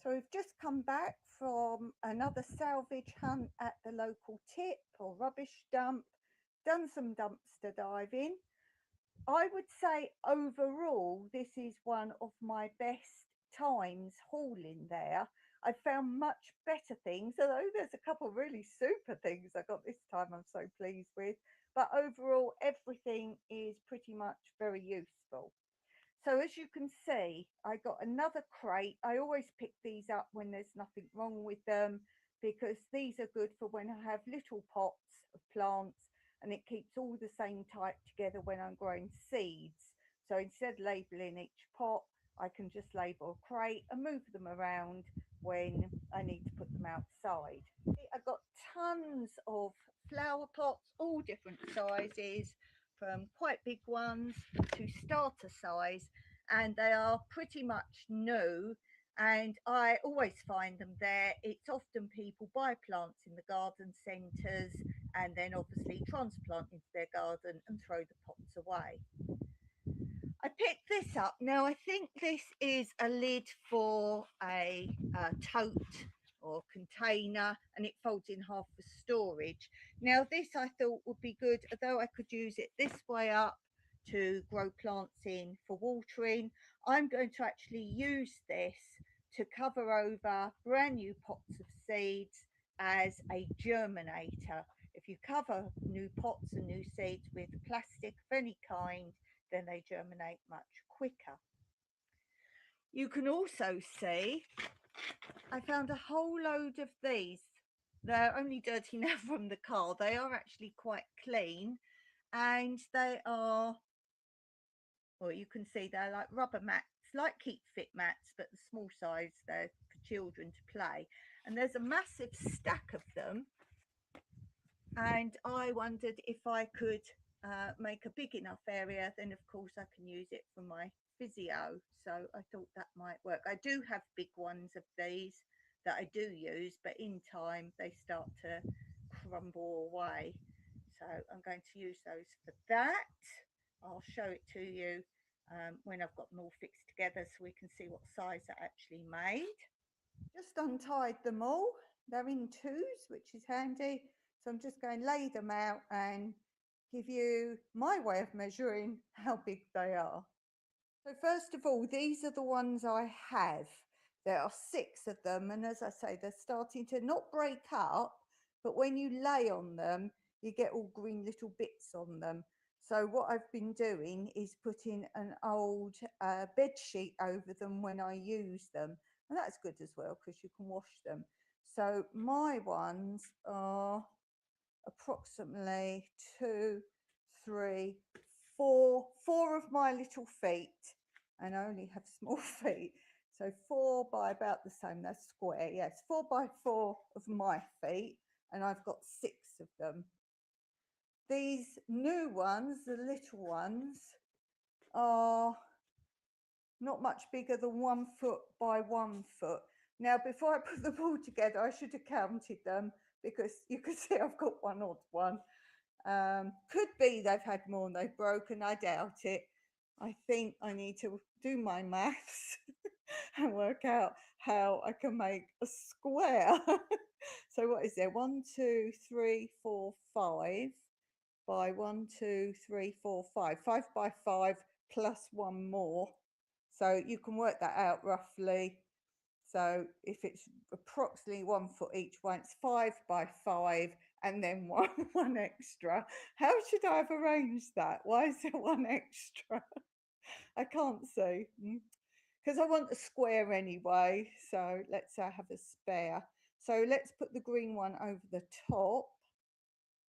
So we've just come back from another salvage hunt at the local tip or rubbish dump, done some dumpster diving. I would say overall this is one of my best times hauling there. I found much better things, although there's a couple of really super things I got this time I'm so pleased with. But overall, everything is pretty much very useful. So as you can see, I got another crate. I always pick these up when there's nothing wrong with them because these are good for when I have little pots of plants, and it keeps all the same type together when I'm growing seeds. So instead of labeling each pot, I can just label a crate and move them around when I need to put them outside. I've got tons of flower pots, all different sizes, from quite big ones to starter size, and they are pretty much new, and I always find them there. It's often people buy plants in the garden centres and then obviously transplant into their garden and throw the pots away. I picked this up. Now I think this is a lid for a tote or container, and it folds in half for storage. Now this I thought would be good, although I could use it this way up to grow plants in for watering. I'm going to actually use this to cover over brand new pots of seeds as a germinator. If you cover new pots and new seeds with plastic of any kind, then they germinate much quicker. You can also see I found a whole load of these. They're only dirty now from the car. They are actually quite clean, and they are, well, you can see they're like rubber mats, like Keep Fit mats, but the small size. They're for children to play, and there's a massive stack of them, and I wondered if I could make a big enough area, then of course I can use it for my physio. So I thought that might work. I do have big ones of these that I do use, but in time they start to crumble away. So I'm going to use those for that. I'll show it to you when I've got them all fixed together so we can see what size they're actually made. Just untied them all. They're in twos, which is handy. So I'm just going to lay them out and give you my way of measuring how big they are. So first of all, these are the ones I have. There are 6 of them, and as I say, they're starting to not break up, but when you lay on them, you get all green little bits on them. So what I've been doing is putting an old bed sheet over them when I use them, and that's good as well because you can wash them. So my ones are approximately 2, 3, 4, 4 of my little feet, and I only have small feet. So 4 by about the same, that's square, yes, 4 by 4 of my feet, and I've got 6 of them. These new ones, the little ones, are not much bigger than 1 foot by 1 foot. Now, before I put them all together, I should have counted them because you can see I've got one odd one. Could be they've had more and they've broken. I doubt it. I think I need to do my maths and work out how I can make a square. So what is there? 1, 2, 3, 4, 5 by 1, 2, 3, 4, 5. 5 by 5 plus 1 more. So you can work that out roughly. So if it's approximately 1 foot each one, it's 5 by 5 and then one extra. How should I have arranged that? Why is there 1 extra? I can't see. Because I want a square anyway. So let's say I have a spare. So let's put the green one over the top.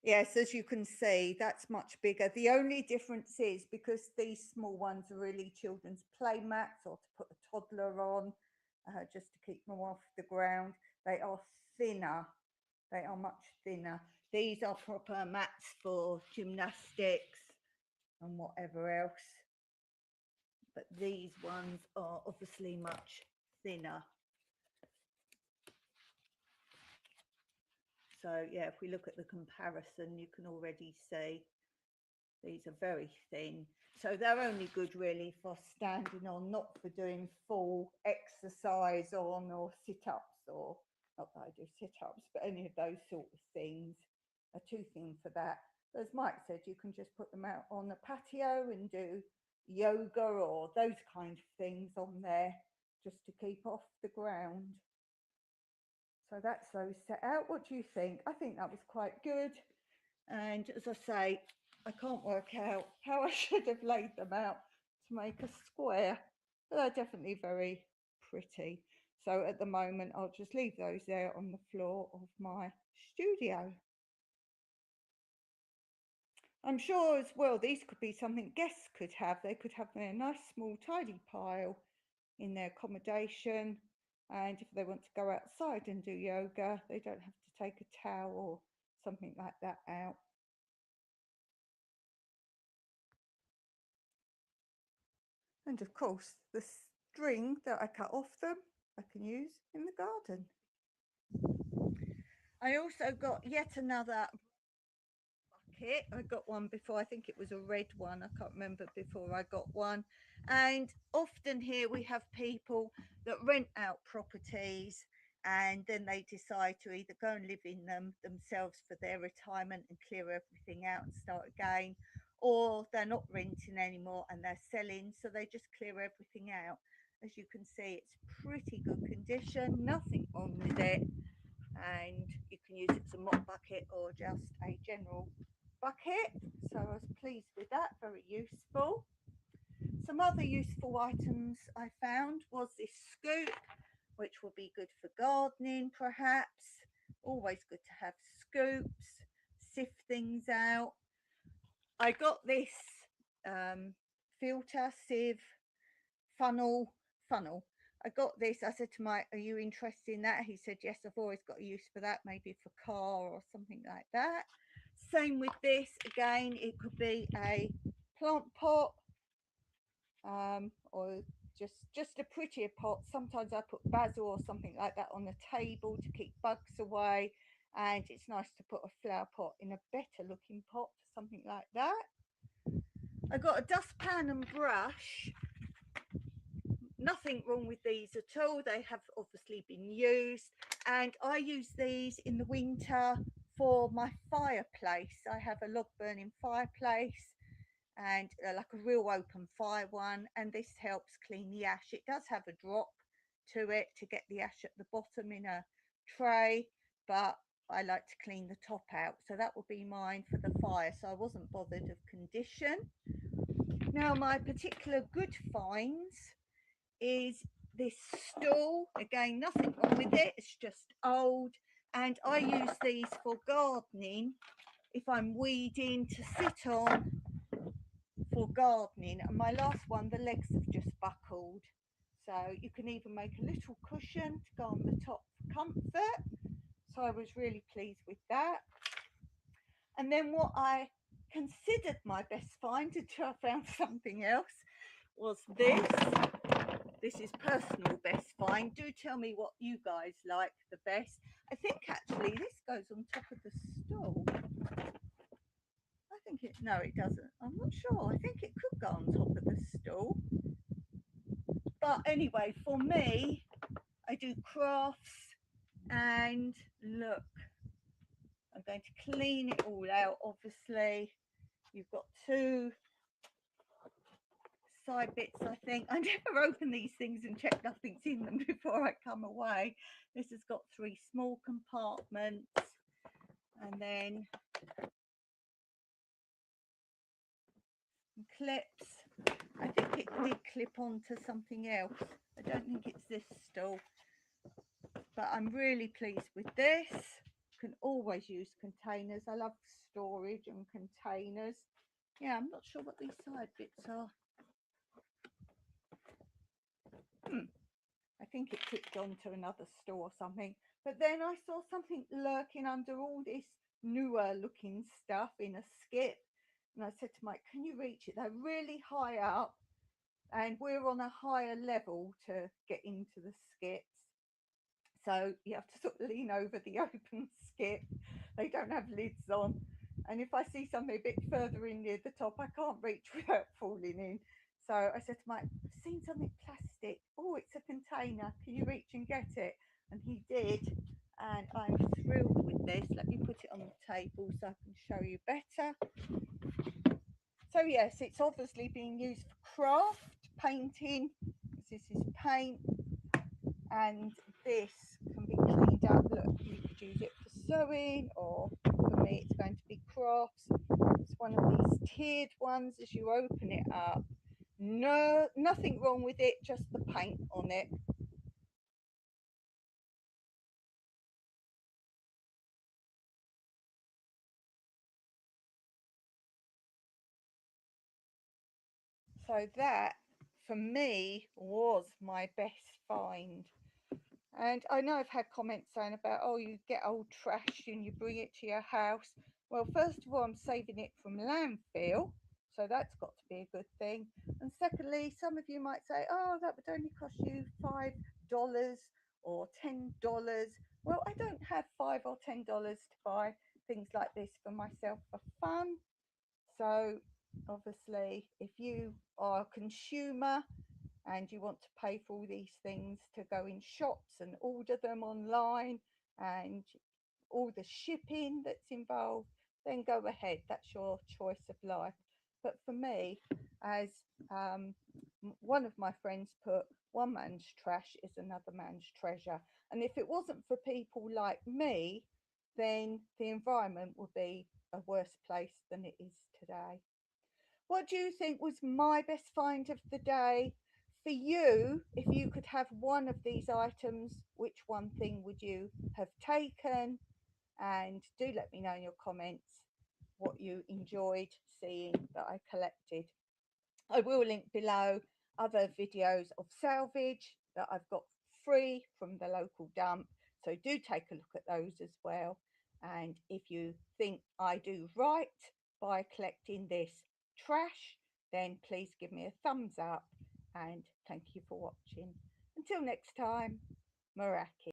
Yes, as you can see, that's much bigger. The only difference is because these small ones are really children's play mats or to put a toddler on, just to keep them off the ground. They are thinner. They are much thinner. These are proper mats for gymnastics and whatever else. But these ones are obviously much thinner. So yeah, if we look at the comparison, you can already see these are very thin. So they're only good really for standing on, not for doing full exercise on or sit-ups, or not that I do sit-ups, but any of those sort of things are too thin for that. As Mike said, you can just put them out on the patio and do yoga or those kind of things on there just to keep off the ground. So that's those set out. What do you think? I think that was quite good. And as I say, I can't work out how I should have laid them out to make a square, but they're definitely very pretty. So at the moment, I'll just leave those there on the floor of my studio. I'm sure as well, these could be something guests could have. They could have their nice small tidy pile in their accommodation. And if they want to go outside and do yoga, they don't have to take a towel or something like that out. And of course, the string that I cut off them, I can use in the garden. I also got yet another bucket. I got one before, I think it was a red one. I can't remember before I got one. And often here we have people that rent out properties and then they decide to either go and live in them themselves for their retirement and clear everything out and start again, or they're not renting anymore and they're selling, so they just clear everything out. As you can see, it's pretty good condition, nothing wrong with it, and you can use it as a mop bucket or just a general bucket. So I was pleased with that, very useful. Some other useful items I found was this scoop, which will be good for gardening perhaps. Always good to have scoops, sift things out. I got this filter, sieve, funnel. I got this. I said to Mike, are you interested in that? He said, yes, I've always got a use for that, maybe for car or something like that. Same with this. Again, it could be a plant pot, or just a prettier pot. Sometimes I put basil or something like that on the table to keep bugs away, and it's nice to put a flower pot in a better looking pot for something like that. I got a dustpan and brush. Nothing wrong with these at all. They have obviously been used, and I use these in the winter for my fireplace. I have a log burning fireplace, and like a real open fire one, and this helps clean the ash. It does have a drop to it to get the ash at the bottom in a tray, but I like to clean the top out, so that will be mine for the fire. So I wasn't bothered of condition. Now my particular good finds is this stool. Again, nothing wrong with it, it's just old, and I use these for gardening if I'm weeding, to sit on for gardening. And my last one, the legs have just buckled, so you can even make a little cushion to go on the top for comfort. So I was really pleased with that. And then what I considered my best find until I found something else was this. This is personal best find. Do tell me what you guys like the best. I think actually this goes on top of the stool. I think it, no it doesn't. I'm not sure. I think it could go on top of the stool. But anyway, for me, I do crafts, and look, I'm going to clean it all out. Obviously, you've got two side bits. I think I never open these things and check nothing's in them before I come away. This has got three small compartments, and then clips. I think it did clip onto something else. I don't think it's this stool, but I'm really pleased with this. You can always use containers. I love storage and containers. Yeah, I'm not sure what these side bits are. I think it clipped onto another store or something. But then I saw something lurking under all this newer looking stuff in a skip. And I said to Mike, can you reach it? They're really high up, and we're on a higher level to get into the skips. So you have to sort of lean over the open skip. They don't have lids on. And if I see something a bit further in near the top, I can't reach without falling in. So I said to Mike, I've seen something plastic. Oh, it's a container. Can you reach and get it? And he did. And I'm thrilled with this. Let me put it on the table so I can show you better. So yes, it's obviously being used for craft, painting. This is paint, and this can be cleaned up. Look, you could use it for sewing, or for me it's going to be crafts. It's one of these tiered ones. As you open it up, no, nothing wrong with it, just the paint on it. So that for me was my best find. And I know I've had comments saying about, oh, you get old trash and you bring it to your house. Well, first of all, I'm saving it from landfill, so that's got to be a good thing. And secondly, some of you might say, oh, that would only cost you $5 or $10. Well, I don't have $5 or $10 to buy things like this for myself for fun. So obviously, if you are a consumer and you want to pay for all these things to go in shops and order them online and all the shipping that's involved, then go ahead. That's your choice of life. But for me, as one of my friends put, one man's trash is another man's treasure. And if it wasn't for people like me, then the environment would be a worse place than it is today. What do you think was my best find of the day? For you, if you could have one of these items, which one thing would you have taken? And do let me know in your comments what you enjoyed seeing that I collected. I will link below other videos of salvage that I've got free from the local dump. So do take a look at those as well. And if you think I do right by collecting this trash, then please give me a thumbs up and thank you for watching. Until next time, Maraki.